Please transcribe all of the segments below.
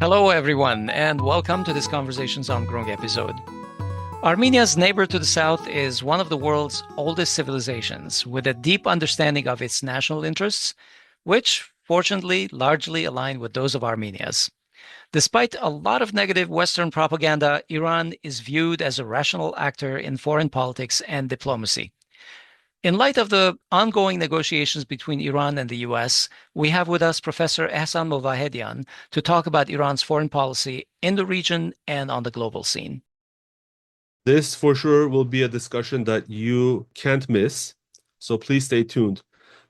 Hello, everyone, and welcome to this Conversations on Groong episode. Armenia's neighbor to the south is one of the world's oldest civilizations, with a deep understanding of its national interests, which, fortunately, largely align with those of Armenia's. Despite a lot of negative Western propaganda, Iran is viewed as a rational actor in foreign politics and diplomacy. In light of the ongoing negotiations between Iran and the US, we have with us Professor Ehsan Movahedian to talk about Iran's foreign policy in the region and on the global scene. This for sure will be a discussion that you can't miss, so please stay tuned.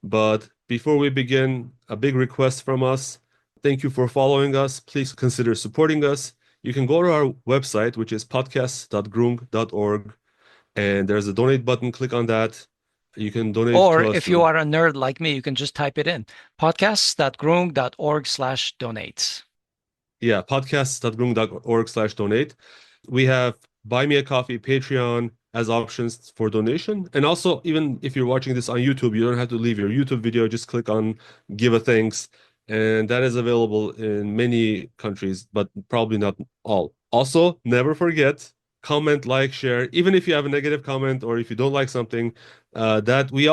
But before we begin, a big request from us. Thank you for following us. Please consider supporting us. You can go to our website, which is podcast.groong.org, and there's a donate button. Click on that. You can donate Or to us. if you are a nerd like me, you can just type it in, podcasts.groong.org/donate. Yeah, podcasts.groong.org/donate. We have Buy Me a Coffee, Patreon as options for donation. And also, even if you're watching this on YouTube, you don't have to leave your YouTube video. Just click on Give a Thanks. And that is available in many countries, but probably not all. Also, never forget, comment, like, share. Even if you have a negative comment or if you don't like something, that we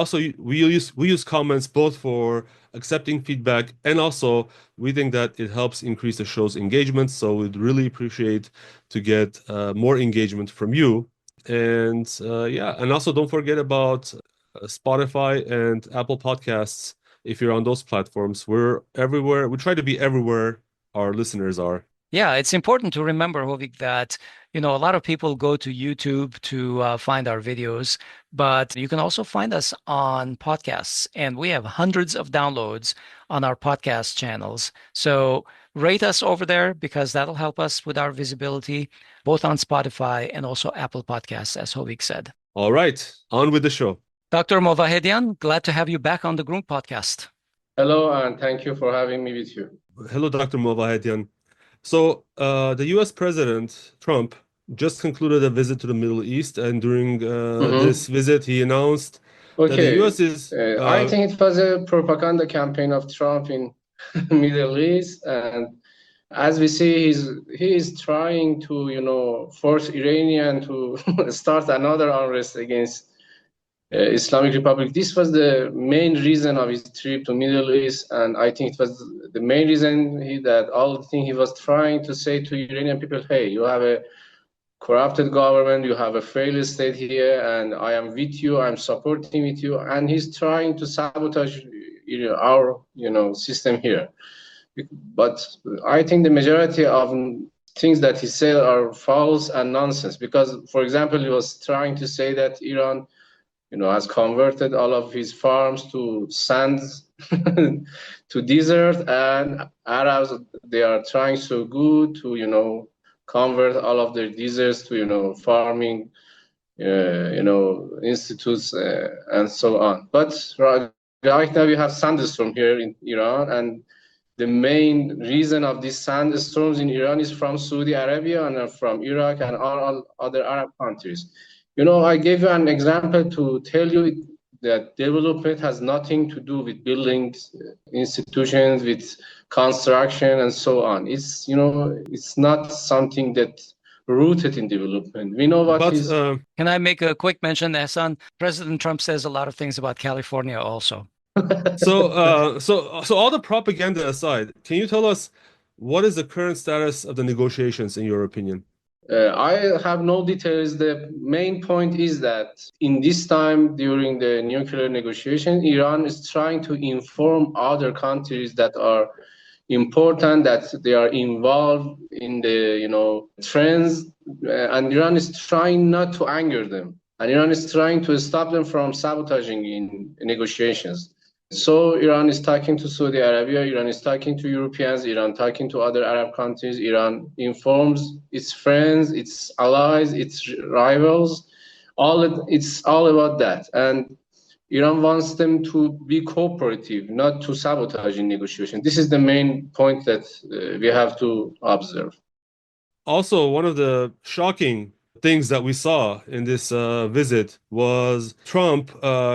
use comments both for accepting feedback, and also we think that it helps increase the show's engagement. So we'd really appreciate to get more engagement from you. And and also don't forget about Spotify and Apple Podcasts. If you're on those platforms, we're everywhere. We try to be everywhere our listeners are. Yeah, it's important to remember, Hovik, that a lot of people go to YouTube to find our videos, but you can also find us on podcasts, and we have hundreds of downloads on our podcast channels. So rate us over there because that'll help us with our visibility, both on Spotify and also Apple Podcasts, as Hovik said. All right, on with the show. Dr. Movahedian, glad to have you back on the Groong podcast. Hello, and thank you for having me with you. Hello, Dr. Movahedian. So the U.S. President Trump just concluded a visit to the Middle East, and during this visit, he announced that the U.S. is... I think it was a propaganda campaign of Trump in Middle East, and as we see, he is trying to, force Iranian to start another unrest against Islamic Republic. This was the main reason of his trip to Middle East, and I think it was the main reason he was trying to say to Iranian people, hey, you have a corrupted government, you have a failed state here, and I am with you, I'm supporting with you, and he's trying to sabotage our system here. But I think the majority of things that he said are false and nonsense, because, for example, he was trying to say that Iran has converted all of his farms to sand, to desert, and Arabs, they are trying so good to, convert all of their deserts to, farming, institutes, and so on. But right now we have sandstorm here in Iran, and the main reason of these sandstorms in Iran is from Saudi Arabia and from Iraq and all other Arab countries. I gave you an example to tell you that development has nothing to do with buildings, institutions, with construction, and so on. It's not something that's rooted in development. We know what is. Can I make a quick mention, Ehsan? President Trump says a lot of things about California also. So all the propaganda aside, can you tell us what is the current status of the negotiations in your opinion? I have no details. The main point is that in this time during the nuclear negotiation, Iran is trying to inform other countries that are important, that they are involved in the trends, and Iran is trying not to anger them, and Iran is trying to stop them from sabotaging in negotiations. So Iran is talking to Saudi Arabia, Iran is talking to Europeans, Iran talking to other Arab countries, Iran informs its friends, its allies, its rivals. It's all about that. And Iran wants them to be cooperative, not to sabotage in negotiation. This is the main point that we have to observe. Also, one of the shocking things that we saw in this visit was Trump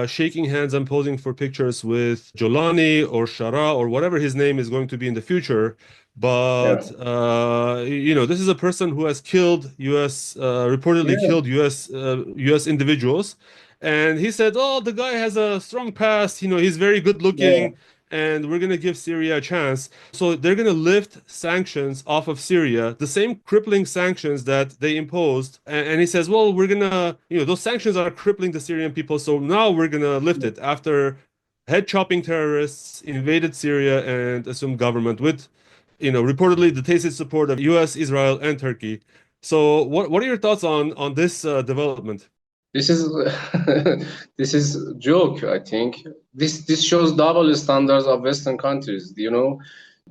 shaking hands and posing for pictures with Jolani or Shara or whatever his name is going to be in the future. But Yeah. this is a person who has killed U.S. Reportedly Yeah. killed U.S. individuals, and he said, "Oh, the guy has a strong past. He's very good Yeah. looking, and we're gonna give Syria a chance." So they're gonna lift sanctions off of Syria, the same crippling sanctions that they imposed. And he says, "Well, we're gonna, those sanctions are crippling the Syrian people, so now we're gonna lift it after." Head chopping terrorists invaded Syria and assumed government with reportedly the tacit support of U.S., Israel, and Turkey. So, what are your thoughts on this development? This is this is joke, I think. This shows double standards of Western countries.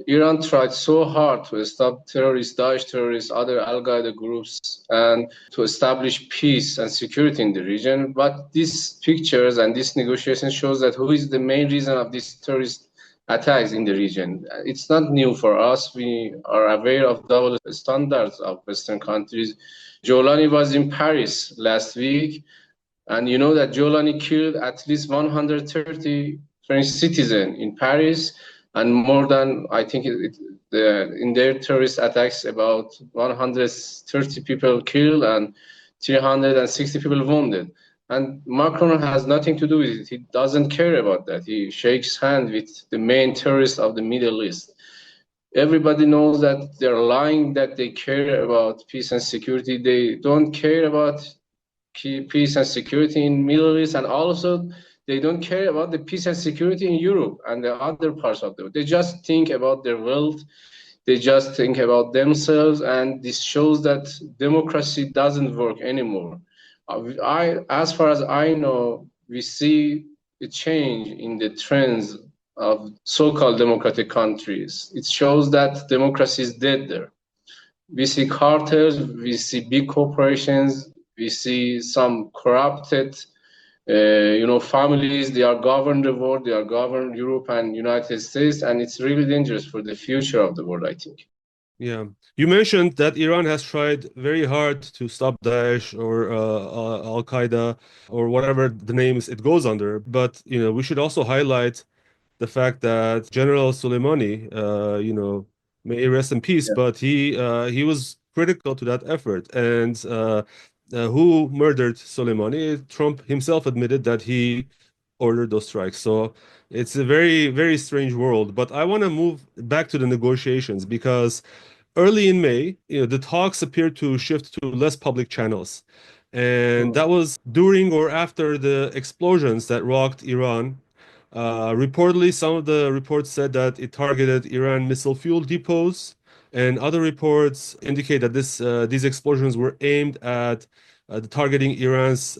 Iran tried so hard to stop terrorists, Daesh terrorists, other Al-Qaeda groups, and to establish peace and security in the region. But these pictures and this negotiation shows that who is the main reason of these terrorist attacks in the region. It's not new for us. We are aware of double standards of Western countries. Jolani was in Paris last week, and you know that Jolani killed at least 130 French citizens in Paris, and more than, I think, in their terrorist attacks, about 130 people killed and 360 people wounded. And Macron has nothing to do with it. He doesn't care about that. He shakes hands with the main terrorist of the Middle East. Everybody knows that they're lying, that they care about peace and security. They don't care about peace and security in Middle East, and also they don't care about the peace and security in Europe and the other parts of the world. They just think about their wealth. They just think about themselves, and this shows that democracy doesn't work anymore. As far as I know, we see a change in the trends of so-called democratic countries. It shows that democracy is dead there. We see cartels, we see big corporations, we see some corrupted, families. They are govern the world, they are govern Europe and United States, and it's really dangerous for the future of the world, I think. Yeah, you mentioned that Iran has tried very hard to stop Daesh or Al Qaeda or whatever the names it goes under. But we should also highlight the fact that General Soleimani, may he rest in peace, Yeah. but he was critical to that effort. And who murdered Soleimani? Trump himself admitted that he ordered those strikes. So it's a very, very strange world. But I want to move back to the negotiations because early in May, the talks appeared to shift to less public channels. And that was during or after the explosions that rocked Iran. Reportedly, some of the reports said that it targeted Iran missile fuel depots, and other reports indicate that these explosions were aimed at targeting Iran's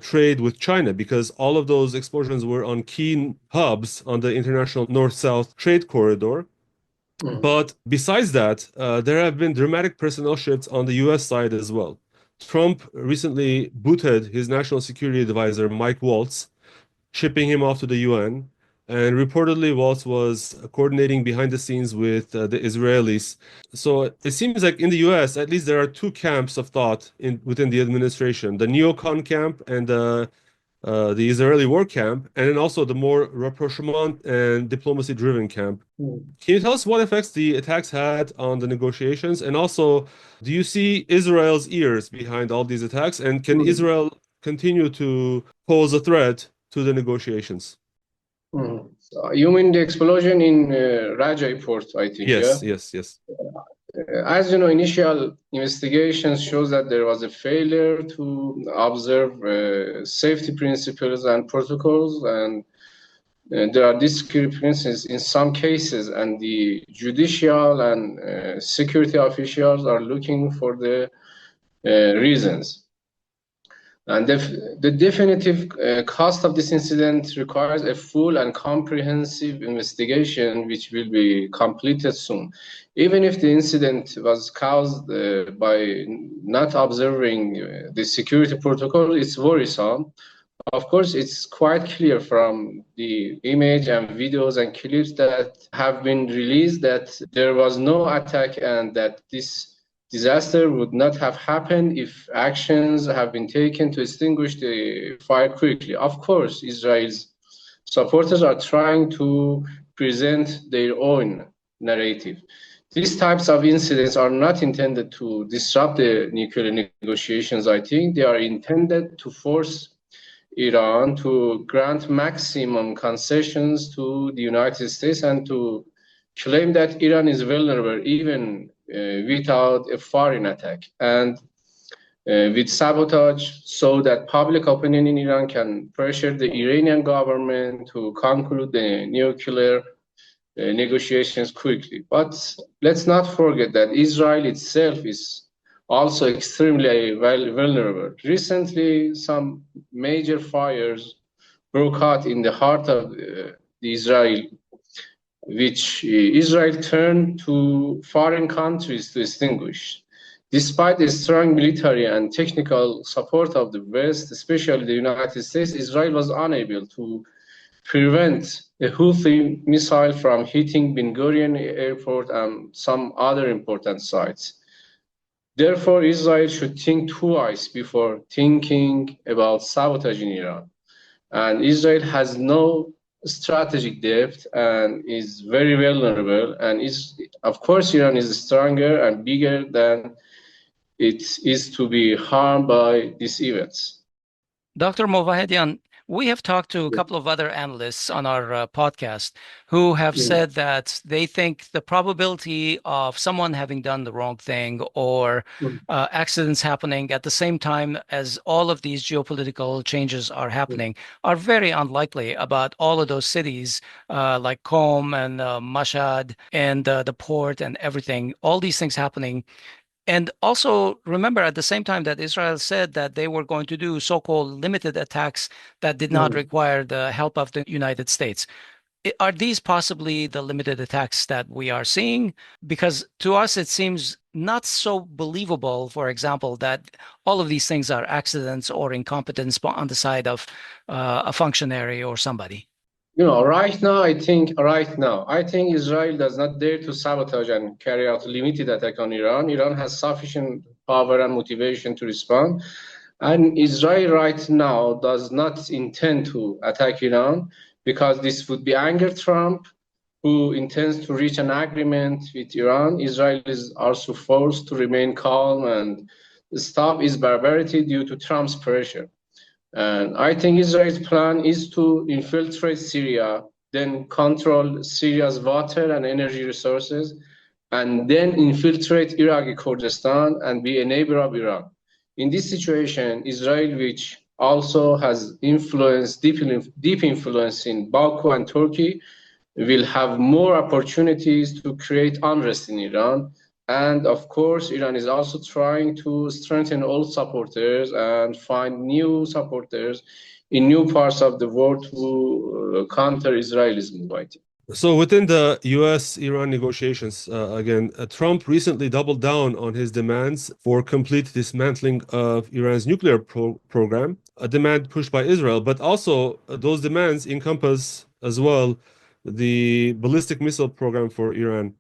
trade with China, because all of those explosions were on key hubs on the international north-south trade corridor. But besides that, there have been dramatic personnel shifts on the US side as well. Trump recently booted his national security advisor, Mike Waltz, shipping him off to the UN. And reportedly, Waltz was coordinating behind the scenes with the Israelis. So it seems like in the US, at least there are two camps of thought within the administration, the neocon camp and the Israeli war camp, and then also the more rapprochement and diplomacy-driven camp. Can you tell us what effects the attacks had on the negotiations? And also, do you see Israel's ears behind all these attacks? And can Israel continue to pose a threat to the negotiations? So you mean the explosion in Rajai port, I think, yeah? Yes. As you know, initial investigations shows that there was a failure to observe safety principles and protocols, and there are discrepancies in some cases, and the judicial and security officials are looking for the reasons. And the definitive cost of this incident requires a full and comprehensive investigation, which will be completed soon. Even if the incident was caused by not observing the security protocol, it's worrisome. Of course, it's quite clear from the image and videos and clips that have been released that there was no attack and that this disaster would not have happened if actions have been taken to extinguish the fire quickly. Of course, Israel's supporters are trying to present their own narrative. These types of incidents are not intended to disrupt the nuclear negotiations, I think. They are intended to force Iran to grant maximum concessions to the United States and to claim that Iran is vulnerable even without a foreign attack, and with sabotage, so that public opinion in Iran can pressure the Iranian government to conclude the nuclear negotiations quickly. But let's not forget that Israel itself is also extremely vulnerable. Recently, some major fires broke out in the heart of Israel, which Israel turned to foreign countries to extinguish. Despite the strong military and technical support of the West, especially the United States, Israel was unable to prevent a Houthi missile from hitting Ben Gurion Airport and some other important sites. Therefore, Israel should think twice before thinking about sabotaging Iran. And Israel has no strategic depth and is very vulnerable. And of course, Iran is stronger and bigger than it is to be harmed by these events. Dr. Movahedian, we have talked to a couple of other analysts on our podcast who have said that they think the probability of someone having done the wrong thing or accidents happening at the same time as all of these geopolitical changes are happening are very unlikely about all of those cities like Qom and Mashhad and the port and everything, all these things happening. And also remember at the same time that Israel said that they were going to do so-called limited attacks that did not require the help of the United States. Are these possibly the limited attacks that we are seeing? Because to us, it seems not so believable, for example, that all of these things are accidents or incompetence on the side of a functionary or somebody. Right now, I think Israel does not dare to sabotage and carry out a limited attack on Iran. Iran has sufficient power and motivation to respond. And Israel right now does not intend to attack Iran because this would be anger Trump, who intends to reach an agreement with Iran. Israel is also forced to remain calm and stop its barbarity due to Trump's pressure. And I think Israel's plan is to infiltrate Syria, then control Syria's water and energy resources, and then infiltrate Iraqi Kurdistan and be a neighbor of Iran. In this situation, Israel, which also has deep influence in Baku and Turkey, will have more opportunities to create unrest in Iran. And of course, Iran is also trying to strengthen old supporters and find new supporters in new parts of the world to counter Israel's move, I think. So within the US-Iran negotiations, Trump recently doubled down on his demands for complete dismantling of Iran's nuclear program, a demand pushed by Israel, but also those demands encompass as well the ballistic missile program for Iran.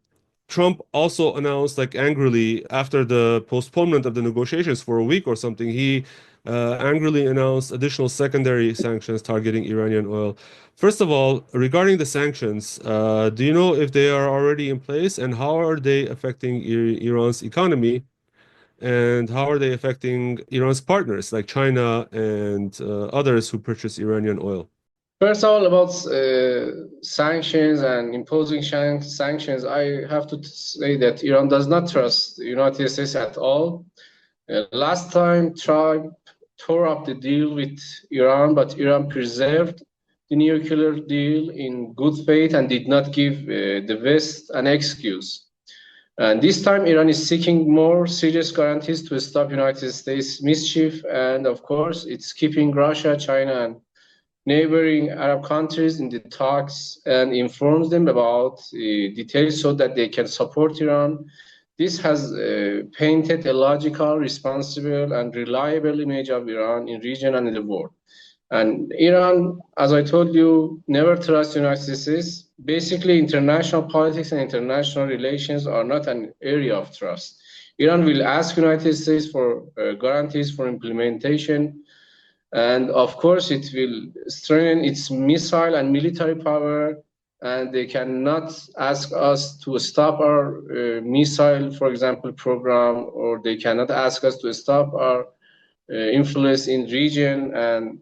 Trump also announced, angrily, after the postponement of the negotiations for a week or something, he angrily announced additional secondary sanctions targeting Iranian oil. First of all, regarding the sanctions, do you know if they are already in place, and how are they affecting Iran's economy, and how are they affecting Iran's partners like China and others who purchase Iranian oil? First of all, about sanctions and imposing sanctions, I have to say that Iran does not trust the United States at all. Last time, Trump tore up the deal with Iran, but Iran preserved the nuclear deal in good faith and did not give the West an excuse. And this time, Iran is seeking more serious guarantees to stop United States mischief. And of course, it's keeping Russia, China, and neighboring Arab countries in the talks and informs them about details so that they can support Iran. This has painted a logical, responsible, and reliable image of Iran in region and in the world. And Iran, as I told you, never trusts the United States. Basically, international politics and international relations are not an area of trust. Iran will ask United States for guarantees for implementation. And of course, it will strengthen its missile and military power. And they cannot ask us to stop our missile, for example, program, or they cannot ask us to stop our influence in region. And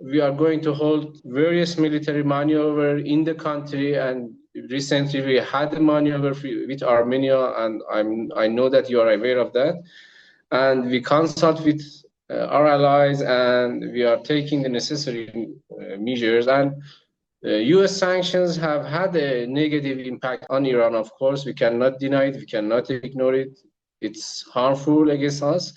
we are going to hold various military maneuver in the country. And recently we had a maneuver with Armenia, and I know that you are aware of that. And we consult with our allies, and we are taking the necessary measures. And US sanctions have had a negative impact on Iran, of course. We cannot deny it, we cannot ignore it. It's harmful against us.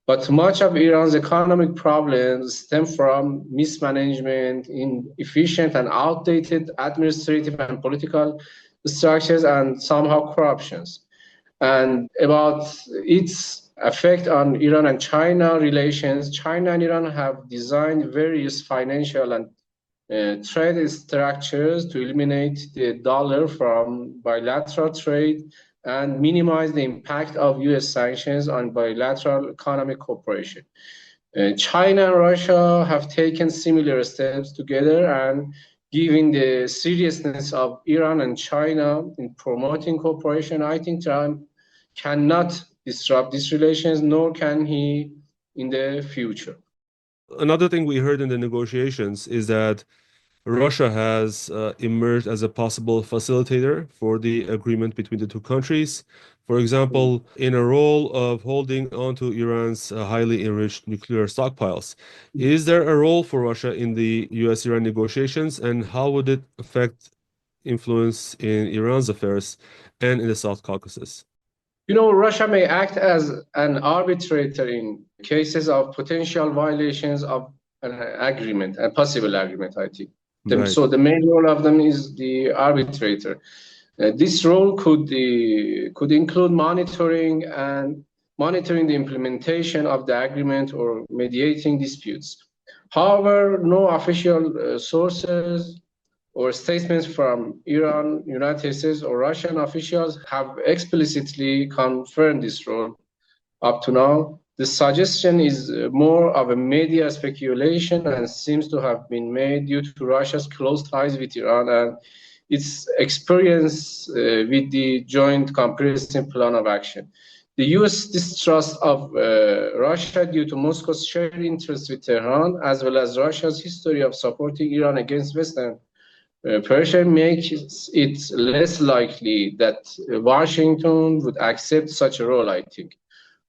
But much of Iran's economic problems stem from mismanagement, inefficient and outdated administrative and political structures, and somehow corruptions. And about its effect on Iran and China relations, China and Iran have designed various financial and trade structures to eliminate the dollar from bilateral trade and minimize the impact of US sanctions on bilateral economic cooperation. China and Russia have taken similar steps together, and given the seriousness of Iran and China in promoting cooperation, I think Trump cannot disrupt these relations, nor can he in the future. Another thing we heard in the negotiations is that Russia has emerged as a possible facilitator for the agreement between the two countries. For example, in a role of holding on to Iran's highly enriched nuclear stockpiles. Is there a role for Russia in the US-Iran negotiations, and how would it affect influence in Iran's affairs and in the South Caucasus? You know, Russia may act as an arbitrator in cases of potential violations of an agreement, a possible agreement, I think. Right. So the main role of them is the arbitrator. This role could include monitoring the implementation of the agreement or mediating disputes. However, no official sources or statements from Iran, United States, or Russian officials have explicitly confirmed this role up to now. The suggestion is more of a media speculation and seems to have been made due to Russia's close ties with Iran and its experience with the Joint Comprehensive Plan of Action. The US distrust of Russia due to Moscow's shared interests with Tehran, as well as Russia's history of supporting Iran against Western pressure, makes it less likely that Washington would accept such a role, I think.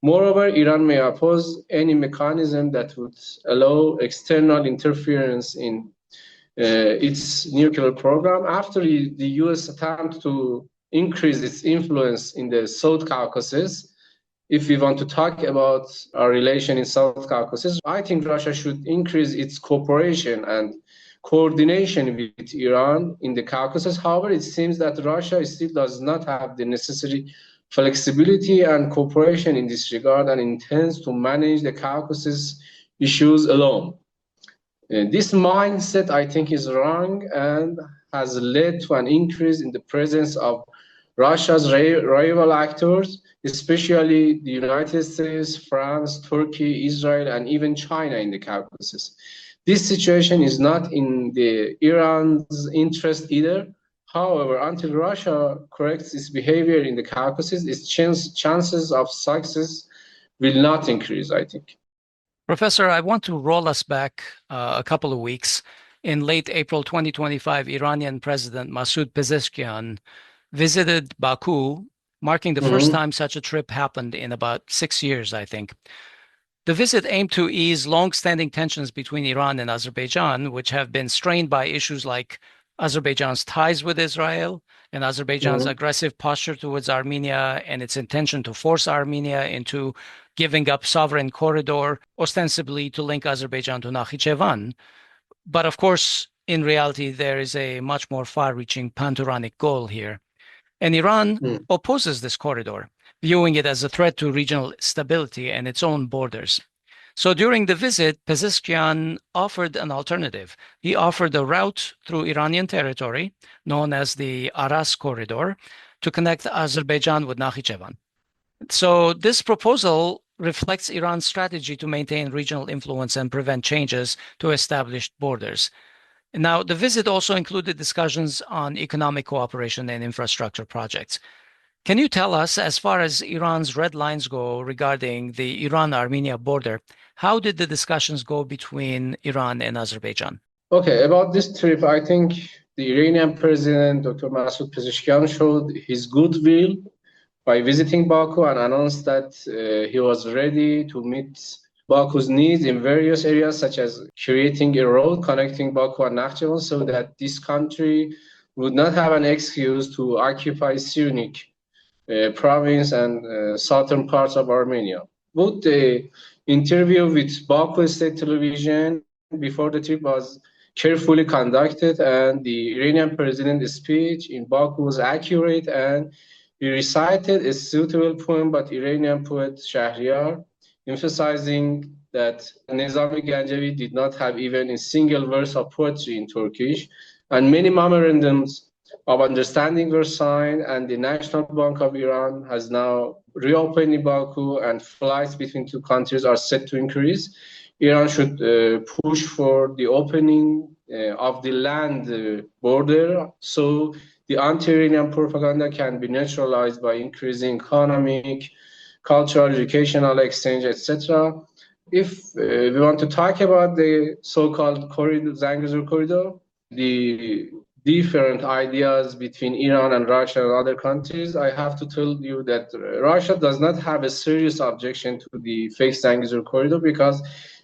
Moreover, Iran may oppose any mechanism that would allow external interference in its nuclear program after the US attempt to increase its influence in the South Caucasus. If we want to talk about our relation in South Caucasus, I think Russia should increase its cooperation and coordination with Iran in the Caucasus. However, it seems that Russia still does not have the necessary flexibility and cooperation in this regard and intends to manage the Caucasus issues alone. This mindset, I think, is wrong and has led to an increase in the presence of Russia's rival actors, especially the United States, France, Turkey, Israel, and even China in the Caucasus. This situation is not in Iran's interest either. However, until Russia corrects its behavior in the Caucasus, its chances of success will not increase, I think. Professor, I want to roll us back a couple of weeks. In late April 2025, Iranian President Masoud Pezeshkian visited Baku, marking the first time such a trip happened in about 6 years, I think. The visit aimed to ease long-standing tensions between Iran and Azerbaijan, which have been strained by issues like Azerbaijan's ties with Israel and Azerbaijan's aggressive posture towards Armenia and its intention to force Armenia into giving up sovereign corridor, ostensibly to link Azerbaijan to Nakhichevan. But of course, in reality, there is a much more far-reaching pan-Turanic goal here. And Iran opposes this corridor, viewing it as a threat to regional stability and its own borders. So during the visit, Pezeshkian offered an alternative. He offered a route through Iranian territory, known as the Aras Corridor, to connect Azerbaijan with Nakhichevan. So this proposal reflects Iran's strategy to maintain regional influence and prevent changes to established borders. Now, the visit also included discussions on economic cooperation and infrastructure projects. Can you tell us, as far as Iran's red lines go regarding the Iran-Armenia border, how did the discussions go between Iran and Azerbaijan? Okay, about this trip, I think the Iranian president, Dr. Masoud Pezeshkian, showed his goodwill by visiting Baku and announced that he was ready to meet Baku's needs in various areas, such as creating a road connecting Baku and Nakhchivan so that this country would not have an excuse to occupy Syriac province and southern parts of Armenia. Both the interview with Baku State Television before the trip was carefully conducted, and the Iranian president's speech in Baku was accurate, and he recited a suitable poem by Iranian poet Shahryar, emphasizing that Nizami Ganjavi did not have even a single verse of poetry in Turkish, and many memorandums of understanding were signed, and the National Bank of Iran has now reopened in Baku, and flights between two countries are set to increase. Iran should push for the opening of the land border so the anti-Iranian propaganda can be neutralized by increasing economic, cultural, educational exchange, etc. If we want to talk about the so-called corridor, Zangezur corridor, the different ideas between Iran and Russia and other countries, I have to tell you that Russia does not have a serious objection to the fake Zangezur corridor because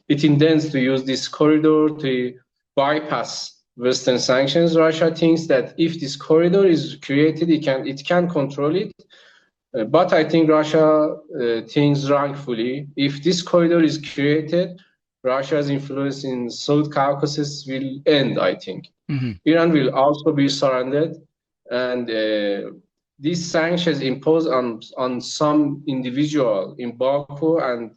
it intends to use this corridor to bypass Western sanctions. Russia thinks that if this corridor is created, it can control it. But I think Russia thinks wrongfully. If this corridor is created, Russia's influence in South Caucasus will end, I think. Iran will also be surrounded, and these sanctions imposed on some individual in Baku and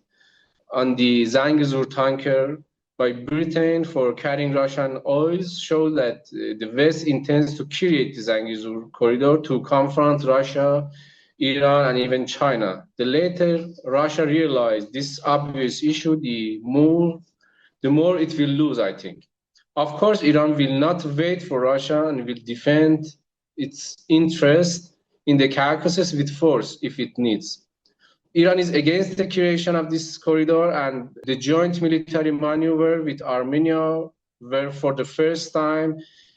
on the Zangezur tanker by Britain for carrying Russian oils show that the West intends to create the Zangezur corridor to confront Russia, Iran, and even China. The later Russia realized this obvious issue, the more it will lose, I think. Of course, Iran will not wait for Russia and will defend its interest in the Caucasus with force if it needs. Iran is against the creation of this corridor, and the joint military maneuver with Armenia were for the first time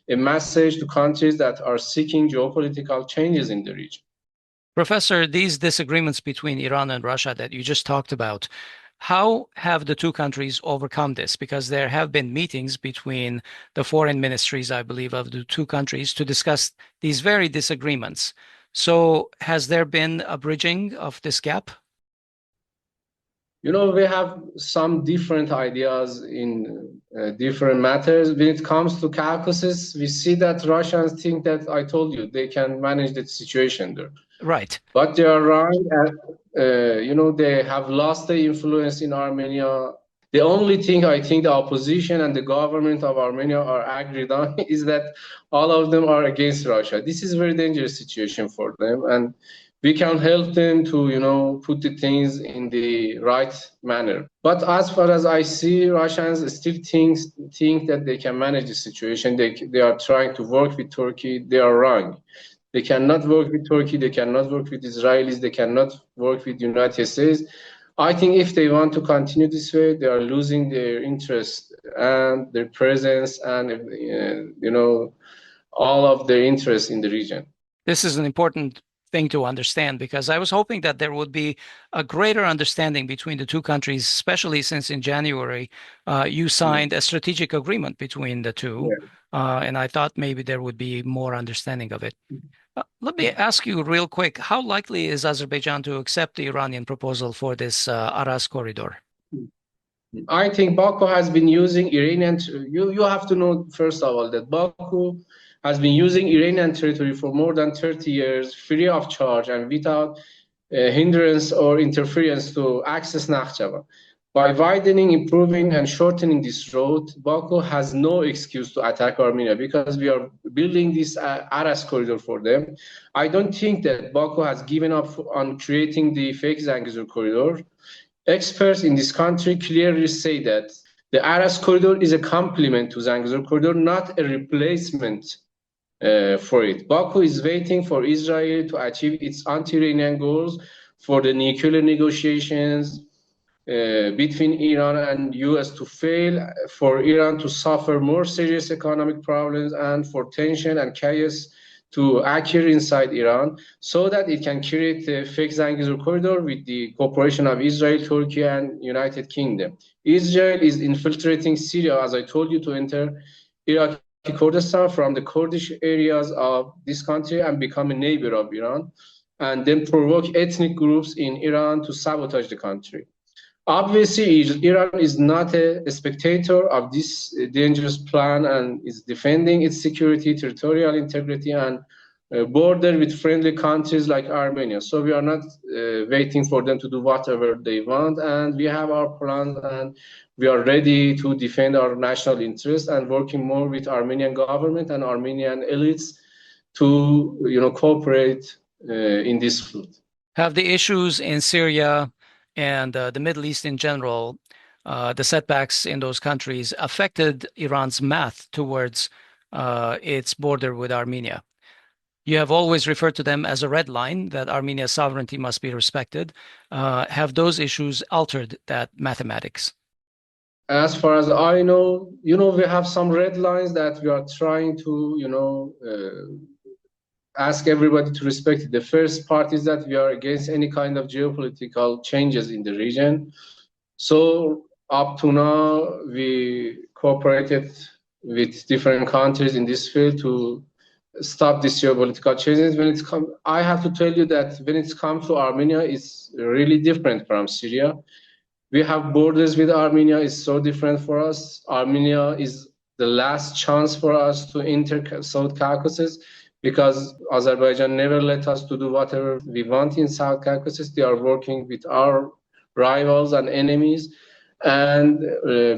a message to countries that are seeking geopolitical changes in the region. Professor, these disagreements between Iran and Russia that you just talked about, how have the two countries overcome this? Because there have been meetings between the foreign ministries, I believe, of the two countries to discuss these very disagreements. So has there been a bridging of this gap? You know, we have some different ideas in different matters. When it comes to Caucasus, we see that Russians think that, I told you, they can manage the situation there. Right. But they are wrong. They have lost the influence in Armenia. The only thing I think the opposition and the government of Armenia are agreed on is that all of them are against Russia. This is a very dangerous situation for them, and we can help them to, put the things in the right manner. But as far as I see, Russians still think that they can manage the situation. They are trying to work with Turkey. They are wrong. They cannot work with Turkey. They cannot work with Israelis. They cannot work with the United States. I think if they want to continue this way, they are losing their interest and their presence and, all of their interest in the region. This is an important thing to understand, because I was hoping that there would be a greater understanding between the two countries, especially since in January you signed a strategic agreement between the two, and I thought maybe there would be more understanding of it. Let me ask you real quick, how likely is Azerbaijan to accept the Iranian proposal for this Aras Corridor? I think Baku has been using Iranian, you have to know, first of all, that Baku has been using Iranian territory for more than 30 years, free of charge and without hindrance or interference to access Nakhchivan. By widening, improving, and shortening this road, Baku has no excuse to attack Armenia because we are building this Aras Corridor for them. I don't think that Baku has given up on creating the fake Zangezur Corridor. Experts in this country clearly say that the Aras Corridor is a complement to Zangezur Corridor, not a replacement for it. Baku is waiting for Israel to achieve its anti-Iranian goals for the nuclear negotiations between Iran and US to fail, for Iran to suffer more serious economic problems, and for tension and chaos to occur inside Iran, so that it can create a fake Zangezur corridor with the cooperation of Israel, Turkey, and United Kingdom. Israel is infiltrating Syria, as I told you, to enter Iraqi Kurdistan from the Kurdish areas of this country and become a neighbor of Iran, and then provoke ethnic groups in Iran to sabotage the country. Obviously, Iran is not a spectator of this dangerous plan and is defending its security, territorial integrity, and border with friendly countries like Armenia. So we are not waiting for them to do whatever they want, and we have our plans, and we are ready to defend our national interests and working more with Armenian government and Armenian elites to, cooperate in this field. Have the issues in Syria and the Middle East in general, the setbacks in those countries, affected Iran's math towards its border with Armenia? You have always referred to them as a red line, that Armenia's sovereignty must be respected. Have those issues altered that mathematics? As far as I know, we have some red lines that we are trying to, ask everybody to respect it. The first part is that we are against any kind of geopolitical changes in the region. So up to now, we cooperated with different countries in this field to stop these geopolitical changes. I have to tell you that when it comes to Armenia, it's really different from Syria. We have borders with Armenia. It's so different for us. Armenia is the last chance for us to enter South Caucasus, because Azerbaijan never let us to do whatever we want in South Caucasus. They are working with our rivals and enemies. And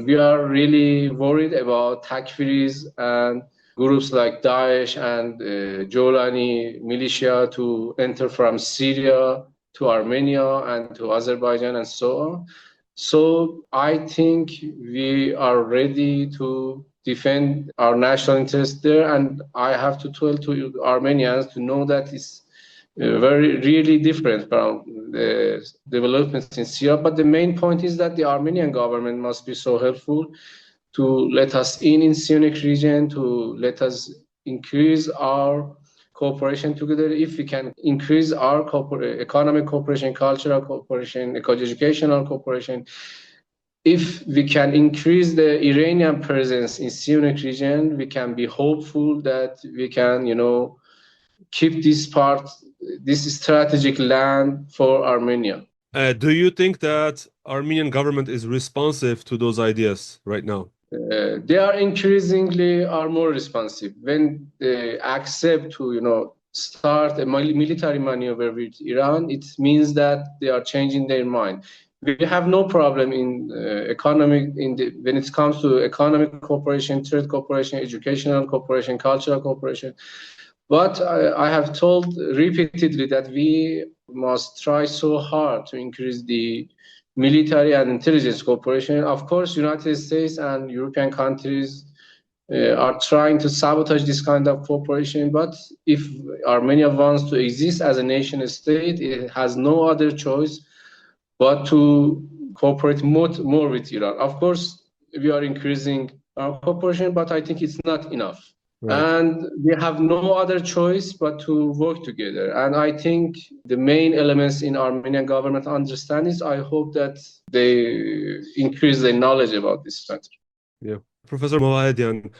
we are really worried about Takfiris and groups like Daesh and Jolani militia to enter from Syria to Armenia and to Azerbaijan and so on. So I think we are ready to defend our national interest there, and I have to tell to Armenians to know that it's really different from the developments in Syria. But the main point is that the Armenian government must be so helpful to let us in Syriac region, to let us increase our cooperation together. If we can increase our economic cooperation, cultural cooperation, educational cooperation, if we can increase the Iranian presence in Syriac region, we can be hopeful that we can, keep this strategic land for Armenia. Do you think that Armenian government is responsive to those ideas right now? They are increasingly more responsive. When they accept to, start a military maneuver with Iran, it means that they are changing their mind. We have no problem in when it comes to economic cooperation, trade cooperation, educational cooperation, cultural cooperation. But I have told repeatedly that we must try so hard to increase the military and intelligence cooperation. Of course, United States and European countries are trying to sabotage this kind of cooperation. But if Armenia wants to exist as a nation state, it has no other choice but to cooperate more with Iran. Of course, we are increasing our cooperation, but I think it's not enough. Right. And we have no other choice but to work together. And I think the main elements in Armenian government understandings, I hope that they increase their knowledge about this matter. Yeah. Professor Movahedian,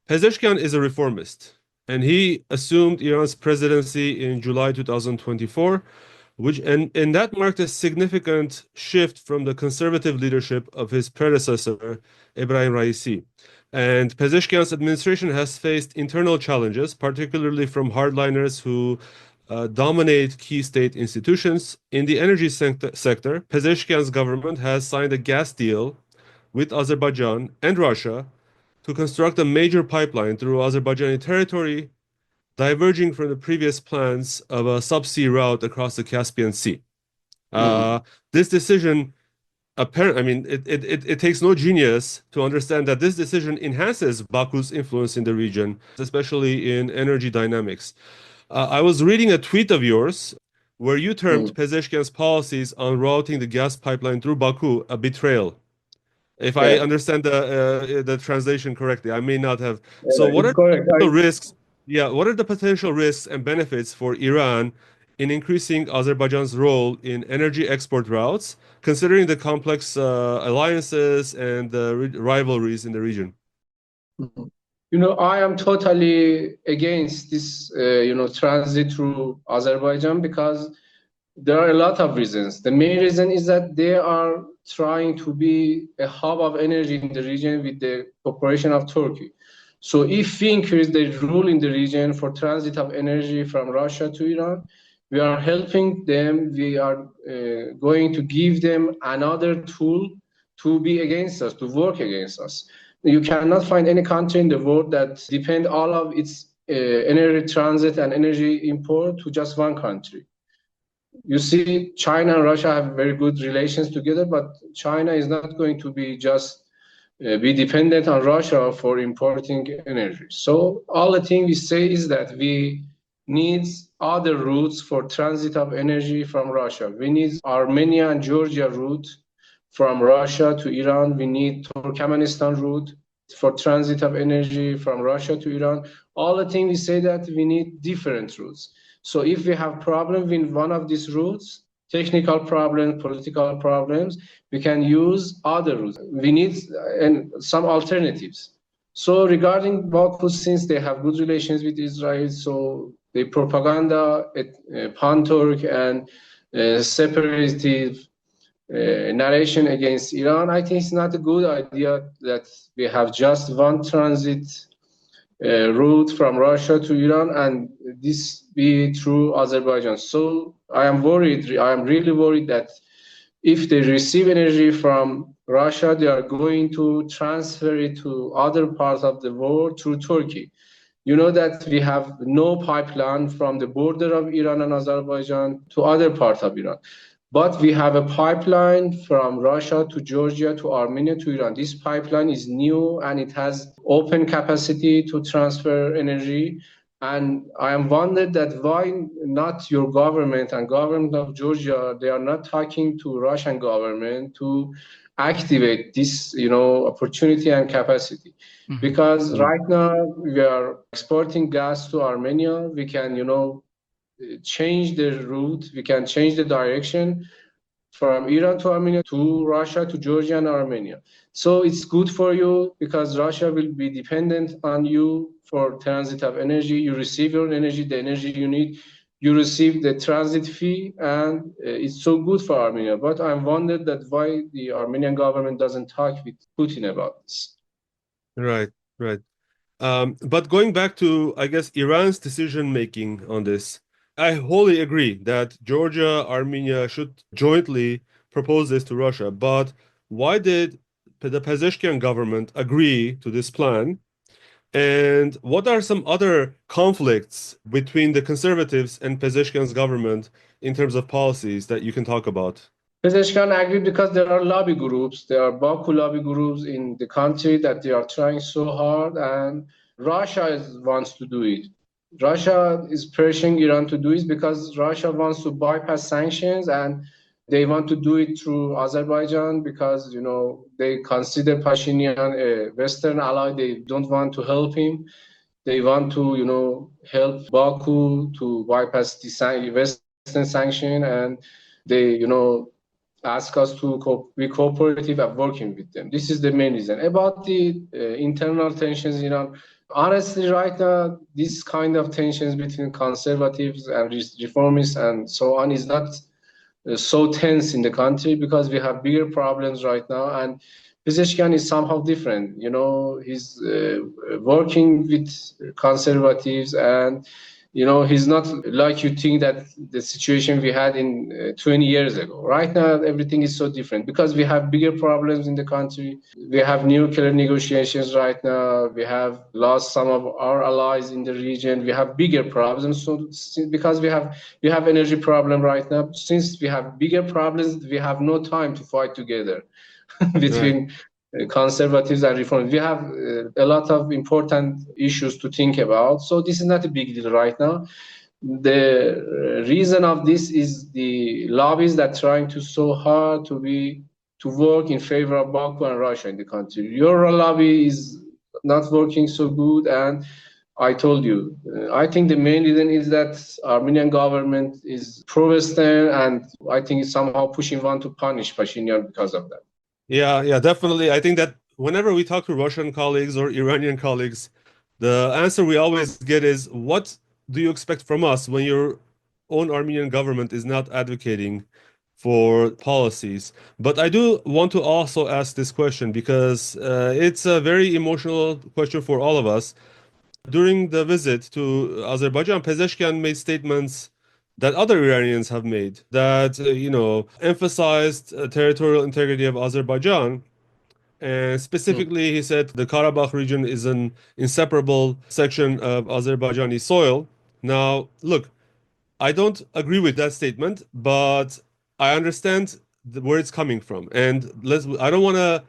Pezeshkian is a reformist, and he assumed Iran's presidency in July 2024, and that marked a significant shift from the conservative leadership of his predecessor, Ebrahim Raisi. And Pezeshkian's administration has faced internal challenges, particularly from hardliners who dominate key state institutions. In the energy sector, Pezeshkian's government has signed a gas deal with Azerbaijan and Russia to construct a major pipeline through Azerbaijani territory, diverging from the previous plans of a subsea route across the Caspian Sea. This decision, it takes no genius to understand that this decision enhances Baku's influence in the region, especially in energy dynamics. I was reading a tweet of yours where you termed Pezeshkian's policies on routing the gas pipeline through Baku a betrayal. If I understand the translation correctly, I may not have. So, what are the risks? Yeah, what are the potential risks and benefits for Iran in increasing Azerbaijan's role in energy export routes, considering the complex alliances and the rivalries in the region? I am totally against this, transit through Azerbaijan because there are a lot of reasons. The main reason is that they are trying to be a hub of energy in the region with the cooperation of Turkey. So if we increase the rule in the region for transit of energy from Russia to Iran, we are helping them. We are going to give them another tool to be against us, to work against us. You cannot find any country in the world that depend all of its energy transit and energy import to just one country. You see, China and Russia have very good relations together, but China is not going to be just be dependent on Russia for importing energy. So all the thing we say is that we need other routes for transit of energy from Russia. We need Armenia and Georgia route from Russia to Iran. We need Turkmenistan route for transit of energy from Russia to Iran. All the thing we say that we need different routes. So if we have problems with one of these routes, technical problems, political problems, we can use other routes. We need some alternatives. So regarding Baku, since they have good relations with Israel, so the propaganda, pan-Turk and separative narration against Iran, I think it's not a good idea that we have just one transit route from Russia to Iran and this be through Azerbaijan. So I am really worried that if they receive energy from Russia, they are going to transfer it to other parts of the world through Turkey. You know that we have no pipeline from the border of Iran and Azerbaijan to other parts of Iran. But we have a pipeline from Russia to Georgia to Armenia to Iran. This pipeline is new and it has open capacity to transfer energy. And I am wondered that why not your government and government of Georgia, they are not talking to Russian government to activate this, opportunity and capacity. Because right now we are exporting gas to Armenia. We can, change the route, we can change the direction from Iran to Armenia to Russia to Georgia and Armenia. So it's good for you because Russia will be dependent on you for transit of energy. You receive your energy, the energy you need, you receive the transit fee, and it's so good for Armenia. But I'm wondered that why the Armenian government doesn't talk with Putin about this. Right. But going back to, I guess, Iran's decision-making on this, I wholly agree that Georgia, Armenia should jointly propose this to Russia. But why did the Pezeshkian government agree to this plan? And what are some other conflicts between the conservatives and Pezeshkian's government in terms of policies that you can talk about? Pezeshkian agreed because there are lobby groups. There are Baku lobby groups in the country that they are trying so hard, and Russia wants to do it. Russia is pressuring Iran to do it because Russia wants to bypass sanctions and they want to do it through Azerbaijan because, they consider Pashinyan a Western ally. They don't want to help him. They want to, help Baku to bypass the Western sanction, and they, ask us to be cooperative at working with them. This is the main reason. About the internal tensions in Iran, honestly, right now, this kind of tensions between conservatives and reformists and so on is not so tense in the country because we have bigger problems right now. And Pezeshkian is somehow different. He's working with conservatives and He's not like you think that the situation we had in 20 years ago. Right now, everything is so different because we have bigger problems in the country. We have nuclear negotiations right now. We have lost some of our allies in the region. We have bigger problems. So because we have energy problem right now, since we have bigger problems, we have no time to fight together between conservatives and reformers. We have a lot of important issues to think about. So this is not a big deal right now. The reason of this is the lobbies that trying to so hard to work in favor of Baku and Russia in the country. Your lobby is not working so good, and I told you, I think the main reason is that Armenian government is pro-Western, and I think it's somehow pushing one to punish Pashinyan because of that. Yeah, definitely. I think that whenever we talk to Russian colleagues or Iranian colleagues, the answer we always get is, what do you expect from us when your own Armenian government is not advocating for policies? But I do want to also ask this question because it's a very emotional question for all of us. During the visit to Azerbaijan, Pezeshkian made statements that other Iranians have made that, emphasized territorial integrity of Azerbaijan. And specifically, he said the Karabakh region is an inseparable section of Azerbaijani soil. Now, look, I don't agree with that statement, but I understand where it's coming from. And I don't want to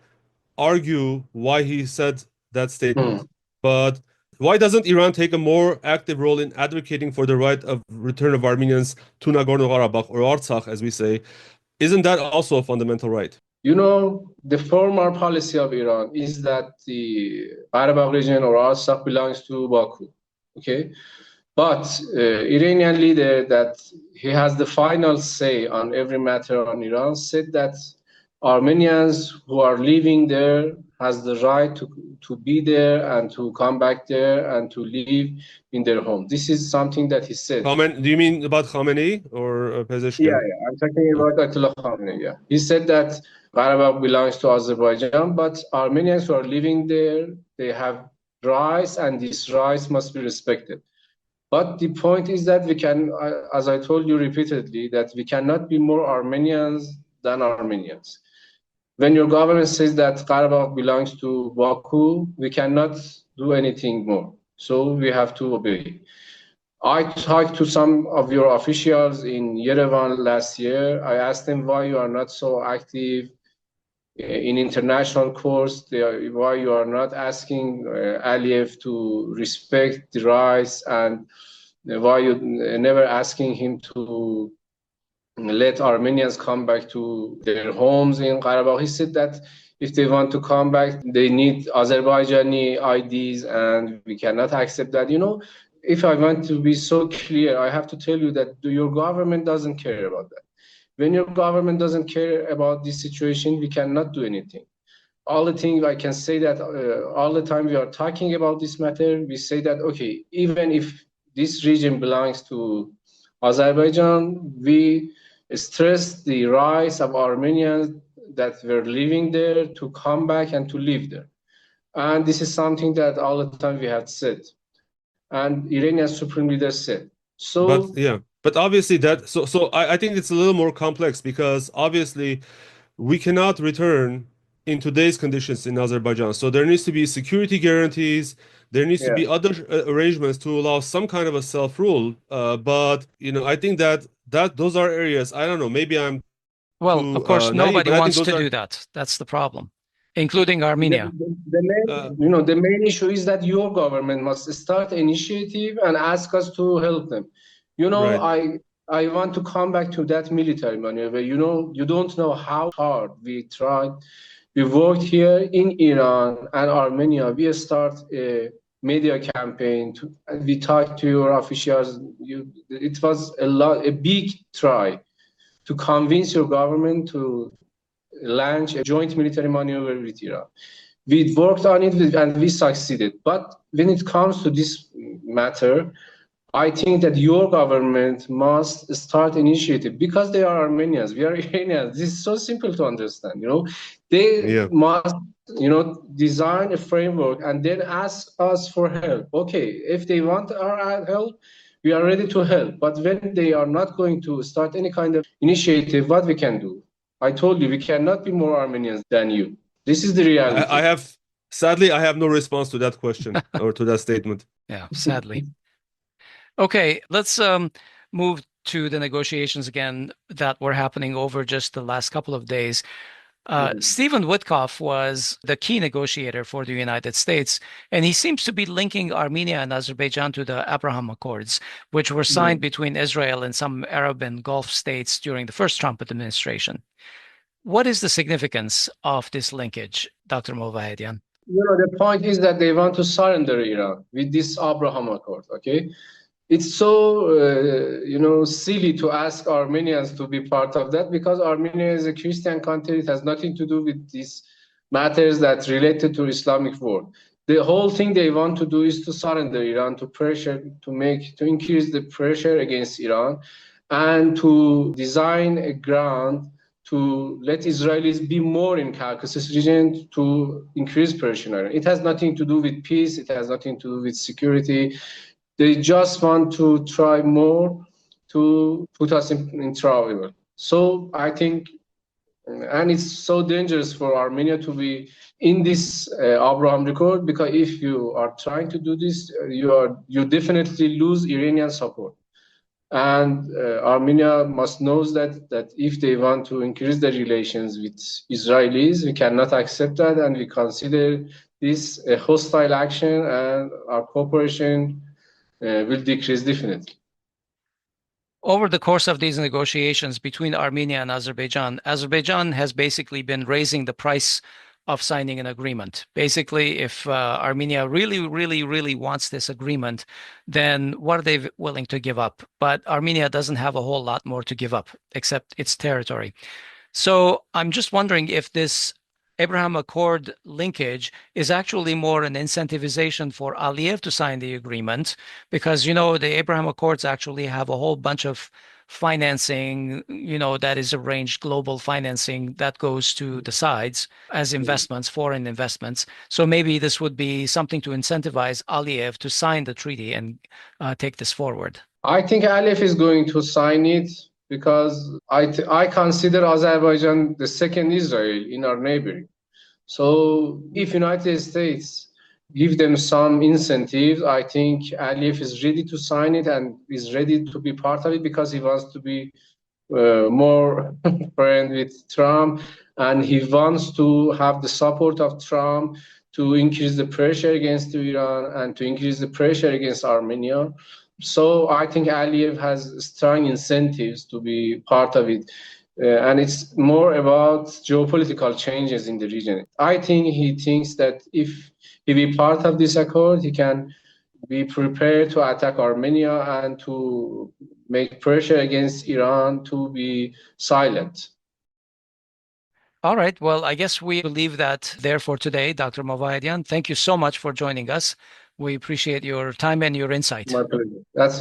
argue why he said that statement, but why doesn't Iran take a more active role in advocating for the right of return of Armenians to Nagorno Karabakh, or Artsakh, as we say? Isn't that also a fundamental right? The former policy of Iran is that the Karabakh region or Artsakh belongs to Baku. Okay, but Iranian leader that he has the final say on every matter on Iran said that Armenians who are living there has the right to be there and to come back there and to live in their home. This is something that he said. Do you mean about Khamenei or Pezeshkian? Yeah, I'm talking about Ayatollah Khamenei. Yeah, he said that Karabakh belongs to Azerbaijan, but Armenians who are living there, they have rights, and these rights must be respected. But the point is that we can, as I told you repeatedly, that we cannot be more Armenians than Armenians. When your government says that Karabakh belongs to Baku, we cannot do anything more. So we have to obey. I talked to some of your officials in Yerevan last year. I asked them why you are not so active in international courts, why you are not asking Aliyev to respect the rights, and why you never asking him to let Armenians come back to their homes in Karabakh. He said that if they want to come back, they need Azerbaijani IDs, and we cannot accept that. If I want to be so clear, I have to tell you that your government doesn't care about that. When your government doesn't care about this situation, we cannot do anything. All the thing I can say that all the time we are talking about this matter, we say that, okay, even if this region belongs to Azerbaijan, we stress the rights of Armenians that were living there to come back and to live there. And this is something that all the time we had said. And Iranian Supreme Leader said. But obviously I think it's a little more complex, because obviously we cannot return in today's conditions in Azerbaijan. So there needs to be security guarantees. There needs to be other arrangements to allow some kind of a self-rule. But I think that those are areas, I don't know, maybe I'm of course, nobody wants to do that. That's the problem, including Armenia. The main issue is that your government must start initiative and ask us to help them. Right. I want to come back to that military maneuver. You don't know how hard we tried. We worked here in Iran and Armenia. We start a media campaign. We talked to your officials. It was a big try to convince your government to launch a joint military maneuver with Iran. We worked on it and we succeeded. But when it comes to this matter, I think that your government must start initiative, because they are Armenians, we are Iranians. This is so simple to understand. They must, design a framework and then ask us for help. Okay, if they want our help, we are ready to help. But when they are not going to start any kind of initiative, what we can do? I told you, we cannot be more Armenians than you. This is the reality. Sadly, I have no response to that question or to that statement. Yeah, sadly. Okay, let's move to the negotiations again that were happening over just the last couple of days. Stephen Witkoff was the key negotiator for the United States, and he seems to be linking Armenia and Azerbaijan to the Abraham Accords, which were signed between Israel and some Arab and Gulf states during the first Trump administration. What is the significance of this linkage, Dr. Movahedian? The point is that they want to surrender Iran with this Abraham Accord, okay? It's so, silly to ask Armenians to be part of that because Armenia is a Christian country. It has nothing to do with these matters that related to Islamic world. The whole thing they want to do is to surrender Iran, to increase the pressure against Iran, and to design a ground to let Israelis be more in Caucasus region to increase pressure on Iran. It has nothing to do with peace. It has nothing to do with security. They just want to try more to put us in trouble. So I think, and it's so dangerous for Armenia to be in this Abraham Accord, because if you are trying to do this, you definitely lose Iranian support. And Armenia must know that if they want to increase their relations with Israelis, we cannot accept that, and we consider this a hostile action, and our cooperation will decrease definitely. Over the course of these negotiations between Armenia and Azerbaijan, Azerbaijan has basically been raising the price of signing an agreement. Basically, if Armenia really wants this agreement, then what are they willing to give up? But Armenia doesn't have a whole lot more to give up, except its territory. So I'm just wondering if this Abraham Accord linkage is actually more an incentivization for Aliyev to sign the agreement, because, the Abraham Accords actually have a whole bunch of financing, that is arranged, global financing that goes to the sides as investments, foreign investments. So maybe this would be something to incentivize Aliyev to sign the treaty and take this forward. I think Aliyev is going to sign it because I consider Azerbaijan the second Israel in our neighboring. So if United States give them some incentives, I think Aliyev is ready to sign it and is ready to be part of it because he wants to be more friend with Trump, and he wants to have the support of Trump to increase the pressure against Iran and to increase the pressure against Armenia. So I think Aliyev has strong incentives to be part of it. And it's more about geopolitical changes in the region. I think he thinks that if he be part of this accord, he can be prepared to attack Armenia and to make pressure against Iran to be silent. All right. Well, I guess we leave that there for today, Dr. Movahedian. Thank you so much for joining us. We appreciate your time and your insight. My pleasure. That's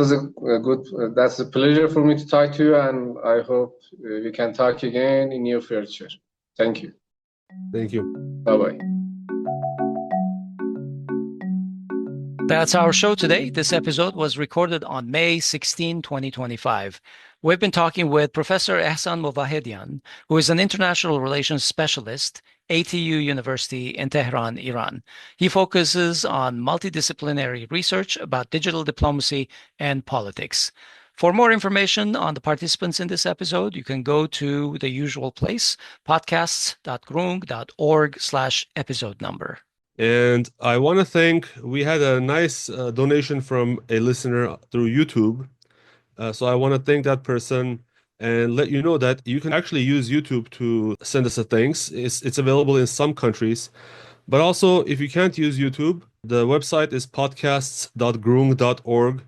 a pleasure for me to talk to you, and I hope we can talk again in near future. Thank you. Thank you. Bye-bye. That's our show today. This episode was recorded on May 16, 2025. We've been talking with Professor Ehsan Movahedian, who is an international relations specialist, ATU University in Tehran, Iran. He focuses on multidisciplinary research about digital diplomacy and politics. For more information on the participants in this episode, you can go to the usual place, podcasts.groong.org/episode number. And I want to thank, we had a nice donation from a listener through YouTube. So I want to thank that person and let you know that you can actually use YouTube to send us a thanks. It's available in some countries. But also, if you can't use YouTube, the website is podcasts.groong.org.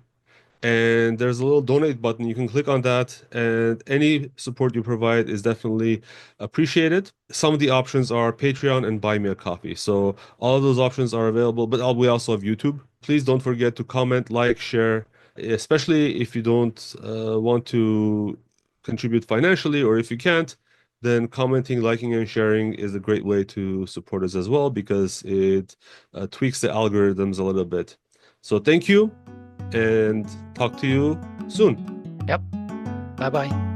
And there's a little donate button. You can click on that, and any support you provide is definitely appreciated. Some of the options are Patreon and Buy Me a Coffee. So all of those options are available, but we also have YouTube. Please don't forget to comment, like, share, especially if you don't want to contribute financially, or if you can't, then commenting, liking, and sharing is a great way to support us as well, because it tweaks the algorithms a little bit. So thank you. and talk to you soon. Yep. Bye-bye.